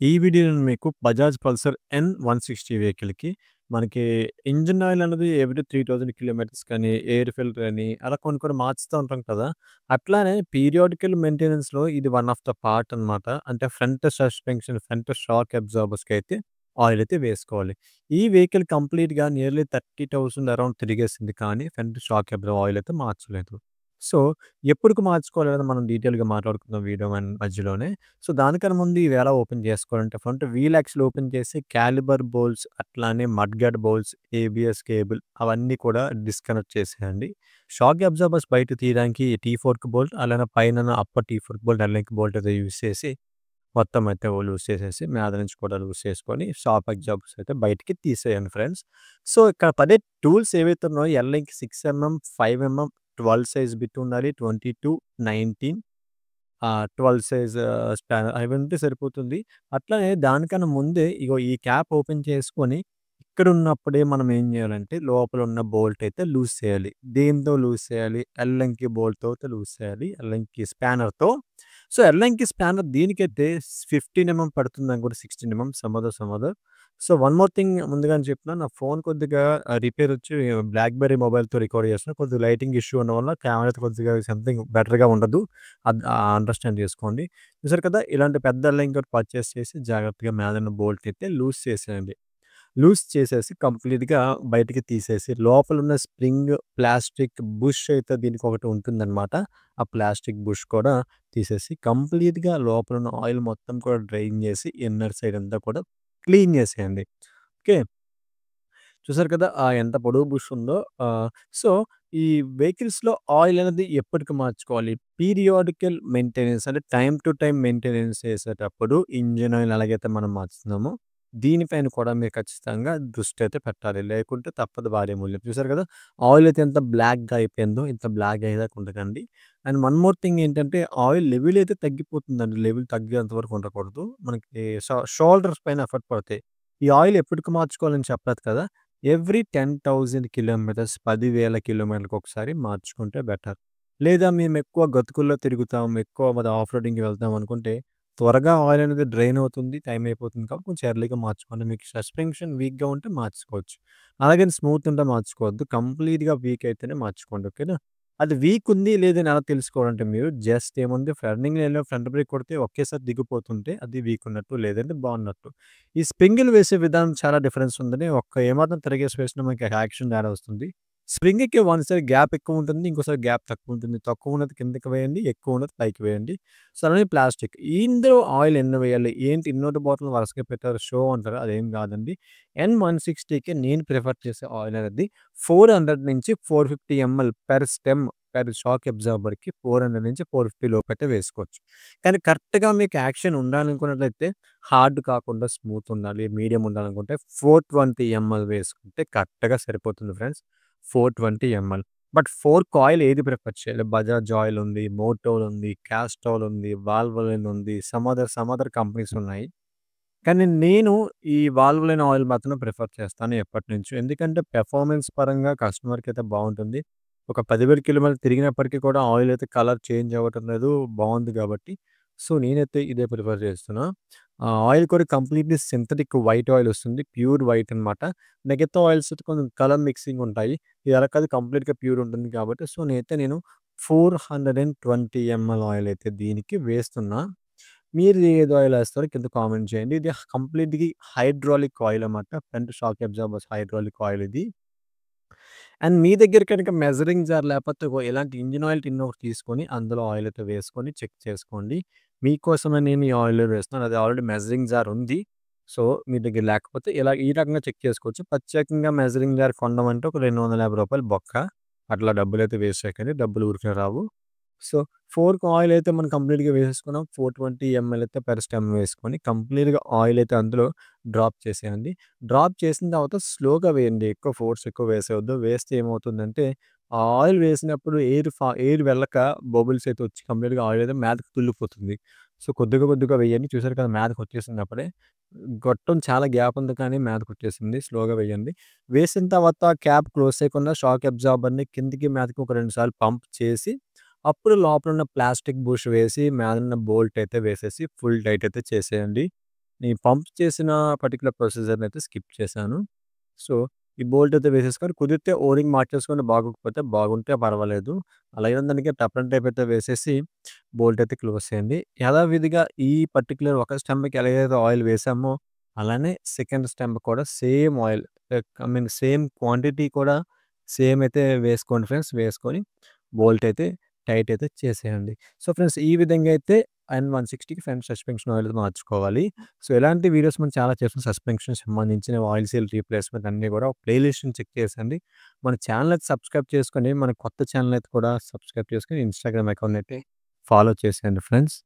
ఈ వీడియోలో మీకు బజాజ్ పల్సర్ N160 వెహికల్‌కి మనకి ఇంజిన్ ఆయిల్ అనేది ఎవ్రీ 3000 కిలోమీటర్స్ కానీ, ఎయిర్ ఫిల్టర్ అని అలా కొన్ని కొన్ని మార్చుతూ ఉంటాం కదా! అట్లానే పీరియాడికల్ మెయింటెనెన్స్‌లో ఇది వన్ ఆఫ్ ద పార్ట్ అనమాట. అంటే ఫ్రంట్ సస్పెన్షన్, ఫ్రంట్ షాక్ అబ్జార్బర్స్‌కైతే ఆయిల్ అయితే వేసుకోవాలి. ఈ వెహికల్ కంప్లీట్‌గా నియర్లీ 30,000 అరౌండ్ తిరిగేసింది కానీ ఫ్రంట్ షాక్ అబ్జార్బర్ ఆయిల్ అయితే మార్చలేదు. సో, ఎప్పటికి మార్చుకోవాలనేది మనం డీటెయిల్‌గా మాట్లాడుకుందాం వీడియో మధ్యలోనే. సో, దానికన్నా ముందు ఇవి ఎలా ఓపెన్ చేసుకోవాలంటే ఫ్రంట్ వీల్ యాక్సిల్ ఓపెన్ చేసి క్యాలిబర్ బోల్ట్స్ అట్లానే మడ్‌గార్డ్ బోల్ట్స్, ఏబీఎస్ కేబుల్ అవన్నీ కూడా డిస్కనెక్ట్ చేసేయండి. షాక్ అబ్జార్బర్స్ బయట తీయడానికి టీ ఫోర్క్ బోల్ట్ అలానే పైన అప్పర్ టీ ఫోర్క్ బోల్ట్, ఎల్‌ఎంకి బోల్ట్ అయితే యూజ్ చేసి మొత్తం అయితే లూజ్ చేసేసి మీద నుంచి కూడా లూజ్ చేసుకొని షాక్ అబ్జార్బర్స్ అయితే బయటికి తీసేయండి ఫ్రెండ్స్. సో, ఇక్కడ పడే టూల్స్ ఏవైతే ఉన్నాయో ఎల్‌ఎంకి 6 5 12 సైజ్ బిట్ ఉండాలి. 22, 19 12 సైజ్ స్పానర్ అవి ఉంటే సరిపోతుంది. అట్లానే దానికన్నా ముందే ఇగో ఈ క్యాప్ ఓపెన్ చేసుకొని, ఇక్కడున్నప్పుడే మనం ఏం జేయాలంటే, లోపల ఉన్న బోల్ట్ అయితే లూజ్ చేయాలి. దేనితో లూజ్ చేయాలి? ఎల్‌ఎంకి బోల్ట్‌తో అయితే లూజ్ చేయాలి. ఎల్‌ఎంకి స్పానర్‌తో. సో, ఎల్‌ఎంకి స్పానర్ దీనికైతే 15 పడుతుందని కూడా 16 some other. So, one more thing ముందుగానే చెప్తున్నా. నా ఫోన్ కొద్దిగా రిపేర్ వచ్చి బ్లాక్‌బెర్రీ మొబైల్‌తో రికార్డ్ చేస్తున్నా. కొద్దిగా లైటింగ్ ఇష్యూ ఉండడం వల్ల కెమెరా అయితే కొద్దిగా సంథింగ్ బెటర్‌గా ఉండదు. అండర్‌స్టాండ్ చేసుకోండి. చూసారు కదా! ఇలాంటి పెద్ద ఇంకోటి పర్చేస్ చేసి జాగ్రత్తగా మీదున్న బోల్ట్ అయితే లూజ్ చేసేయండి. లూజ్ చేసేసి కంప్లీట్‌గా బయటికి తీసేసి లోపలున్న స్ప్రింగ్, ప్లాస్టిక్ బుష్ అయితే దీనికొకటి ఉంటుందనమాట. ఆ ప్లాస్టిక్ బుష్ కూడా తీసేసి కంప్లీట్‌గా లోపలున్న ఆయిల్ మొత్తం కూడా డ్రైన్ చేసి ఇన్నర్ సైడ్ అంతా కూడా క్లీన్ చేసేయండి. ఓకే. చూసారు కదా! ఎంత పొడవు బుష్ ఉందో. సో, ఈ వెహికల్స్‌లో ఆయిల్ అనేది ఎప్పటికి మార్చుకోవాలి? పీరియాడికల్ మెయింటెనెన్స్ అంటే టైమ్ టు టైమ్ మెయింటెనెన్స్ చేసేటప్పుడు ఇంజిన్ ఆయిల్ ఎలాగైతే మనం మార్చుతున్నామో, దీనిపైన కూడా మీరు ఖచ్చితంగా దృష్టి అయితే పెట్టాలి. లేకుంటే తప్పదు భారీ మూల్యం. చూసారు కదా! ఆయిల్ అయితే ఎంత బ్లాక్‌గా అయిపోయిందో, ఇంత బ్లాక్ అయ్యేదాకా ఉండకండి. అండ్ వన్ మోర్ థింగ్ ఏంటంటే ఆయిల్ లెవెల్ అయితే తగ్గిపోతుందండి. లెవెల్ తగ్గేంత వరకు ఉండకూడదు. మనకి షోల్డర్స్ పైన ఎఫెక్ట్ పడతాయి. ఈ ఆయిల్ ఎప్పటికి మార్చుకోవాలని చెప్పలేదు కదా! ఎవ్రీ 10,000 కిలోమీటర్స్ 10,000 కిలోమీటర్లకొకసారి మార్చుకుంటే బెటర్. లేదా మేమెక్కువ గతుకుల్లో తిరుగుతాం, ఎక్కువ మరి ఆఫ్ రోడింగ్‌కి వెళ్తాం అనుకుంటే, త్వరగా ఆయిల్ అనేది డ్రైన్ అవుతుంది, టైం అయిపోతుంది కాబట్టి కొంచెం ఎర్లీగా మార్చుకోండి. మీకు సస్పెన్షన్ వీక్‌గా ఉంటే మార్చుకోవచ్చు. అలాగని స్మూత్ ఉంటే మార్చుకోవద్దు. కంప్లీట్‌గా వీక్ అయితేనే మార్చుకోండి. ఓకేనా? అది వీక్ ఉంది లేదని ఎలా తెలుసుకోవాలంటే మీరు జస్ట్ ఏముంది రన్నింగ్ లైన్‌లో ఫ్రంట్ బ్రేక్ కొడితే ఒకేసారి దిగిపోతుంటే అది వీక్ ఉన్నట్టు, లేదంటే బాగున్నట్టు. ఈ స్ప్రింగులు వేసే విధానం చాలా డిఫరెన్స్ ఉందని ఏమాత్రం తిరగేసి వేసినా మనకి యాక్షన్ తేడా వస్తుంది. స్ప్రింగ్‌కి వన్‌సారి గ్యాప్ ఎక్కువ ఉంటుంది. ఇంకోసారి గ్యాప్ తక్కువ ఉంటుంది. తక్కువ ఉన్నది కిందకి వేయండి. ఎక్కువ ఉన్నది పైకి వేయండి. సో, అలానే ప్లాస్టిక్. ఇందులో ఆయిల్ ఎన్ని వేయాలి? ఏంటి ఇన్నోటి బాటిల్ వరుసగా పెట్టారు షో అంటారు. అదేం కాదండి. N160కి నేను ప్రిఫర్ చేసే ఆయిల్ అనేది 400-450 పెర్ స్టెమ్ పెర్ షాక్ అబ్జార్బర్‌కి 400-450 లోపైతే వేసుకోవచ్చు. కానీ కరెక్ట్‌గా మీకు యాక్షన్ ఉండాలనుకున్నట్లయితే హార్డ్ కాకుండా స్మూత్ ఉండాలి. మీడియం ఉండాలనుకుంటే 420 వేసుకుంటే కరెక్ట్‌గా సరిపోతుంది ఫ్రెండ్స్. 420 బట్ ఫోర్క్ ఆయిల్ ఏది ప్రిఫర్ చేయాలి? బజాజ్ ఆయిల్ ఉంది, మోటోల్ ఉంది, కాస్ట్రోల్ ఉంది, వాల్వోలిన్ ఉంది. సమ్ అదర్ కంపెనీస్ ఉన్నాయి. కానీ నేను ఈ వాల్వోలిన్ ఆయిల్ మాత్రం ప్రిఫర్ చేస్తాను ఎప్పటినుంచో. ఎందుకంటే పెర్ఫార్మన్స్ పరంగా కస్టమర్‌కైతే బావుంటుంది. ఒక 10,000 కిలోమీటర్లు తిరిగినప్పటికీ కూడా ఆయిల్ అయితే కలర్ చేంజ్ అవ్వటం లేదు. బావుంది కాబట్టి. సో, నేనైతే ఇదే ప్రిఫర్ చేస్తున్నా. ఆయిల్ కూడా కంప్లీట్‌లీ సింథటిక్ వైట్ ఆయిల్ వస్తుంది. ప్యూర్ వైట్ అనమాట. మిగతా ఆయిల్స్ అయితే కొంచెం కలర్ మిక్సింగ్ ఉంటాయి. ఇది అలా కాదు కంప్లీట్‌గా ప్యూర్ ఉంటుంది కాబట్టి సో, నేను 420 ఆయిల్ అయితే దీనికి వేస్తున్నా. మీరు ఏది ఆయిల్ ఏస్తారో కింద కామెంట్ చేయండి. ఇది కంప్లీట్‌గా హైడ్రాలిక్ ఆయిల్ అన్నమాట. Front shock absorbers hydraulic oil ఇది. అండ్ మీ దగ్గర కనుక మెజరింగ్ జార్ లేకపోతే ఇలాంటి ఇంజిన్ ఆయిల్ టిన్ ఒకటి తీసుకొని అందులో ఆయిల్ అయితే వేసుకొని చెక్ చేసుకోండి. మీకోసమే నేను ఈ ఆయిల్ వేస్తున్నాను. అది ఆల్రెడీ మెజరింగ్ జార్ ఉంది. సో, మీ దగ్గర లేకపోతే ఇలా ఈ రకంగా చెక్ చేసుకోవచ్చు. ప్రత్యేకంగా మెజరింగ్ జార్ కొనడమంటే ఒక రూ. 250 బొక్క. అట్లా డబ్బులైతే వేస్ట్ చేయకండి. డబ్బులు ఊరికనే రావు. సో, 4కి ఆయిల్ అయితే మనం కంప్లీట్‌గా వేసేసుకున్నాం. 420 అయితే పెర్ స్టెమ్ వేసుకొని కంప్లీట్‌గా ఆయిల్ అయితే అందులో డ్రాప్ చేసేయండి. డ్రాప్ చేసిన తర్వాత స్లోగా వేయండి. ఎక్కువ ఫోర్స్ ఎక్కువ వేసేయొద్దు. వేస్తే ఏమవుతుందంటే, ఆ ఆయిల్ వేసినప్పుడు ఎయిర్ వెళ్ళక బబుల్స్ అయితే వచ్చి కంప్లీట్‌గా ఆయిల్ అయితే మీదకి తుల్లిపోతుంది. సో, కొద్దిగా వేయండి. చూసారు కదా! మీదకొచ్చేసింది అప్పుడే. గొట్టం చాలా గ్యాప్ ఉంది కానీ మీదకొచ్చేసింది. స్లోగా వేయండి. వేసిన తర్వాత క్యాప్ క్లోజ్ చేయకుండా షాక్ అబ్జార్బర్‌ని కిందకి మీదకి ఒక 2 సార్లు పంప్ చేసి అప్పుడు లోపలున్న ప్లాస్టిక్ బుష్ వేసి మీదన్న బోల్ట్ అయితే వేసేసి ఫుల్ టైట్ అయితే చేసేయండి. ఈ పంప్ చేసిన పర్టిక్యులర్ ప్రొసీజర్‌నైతే స్కిప్ చేశాను. సో, ఈ బోల్ట్ అయితే వేసేసుకొని కుదిరితే ఓరింగ్ మార్చేసుకొని బాగోకపోతే బాగుంటే పర్వాలేదు. అలా అయినందానికి టప్ అండ్ టేప్ అయితే వేసేసి బోల్ట్ అయితే క్లోజ్ చేయండి. యథావిధిగా ఈ పర్టిక్యులర్ ఒక స్టెమ్‌కి ఎలాగైతే ఆయిల్ వేసామో, అలానే సెకండ్ స్టెమ్ కూడా same oil I mean same quantity కూడా సేమ్ అయితే వేసుకోండి ఫ్రెండ్స్. వేసుకొని బోల్ట్ అయితే టైట్ అయితే చేసేయండి. సో, ఫ్రెండ్స్ ఈ విధంగా అయితే N160కి ఫ్రంట్ సస్పెన్షన్ ఆయిల్ మార్చుకోవాలి. సో, ఇలాంటి వీడియోస్ మనం చాలా చేస్తాం. సస్పెన్షన్‌కి సంబంధించిన ఆయిల్ సీల్ రీప్లేస్‌మెంట్ అన్నీ కూడా ప్లే లిస్ట్‌ని చెక్ చేసండి. మన ఛానెల్ అయితే సబ్స్క్రైబ్ చేసుకొని, మన కొత్త ఛానెల్ అయితే కూడా సబ్స్క్రైబ్ చేసుకొని ఇన్‌స్టాగ్రామ్ అకౌంట్‌ని అయితే ఫాలో చేసేయండి ఫ్రెండ్స్.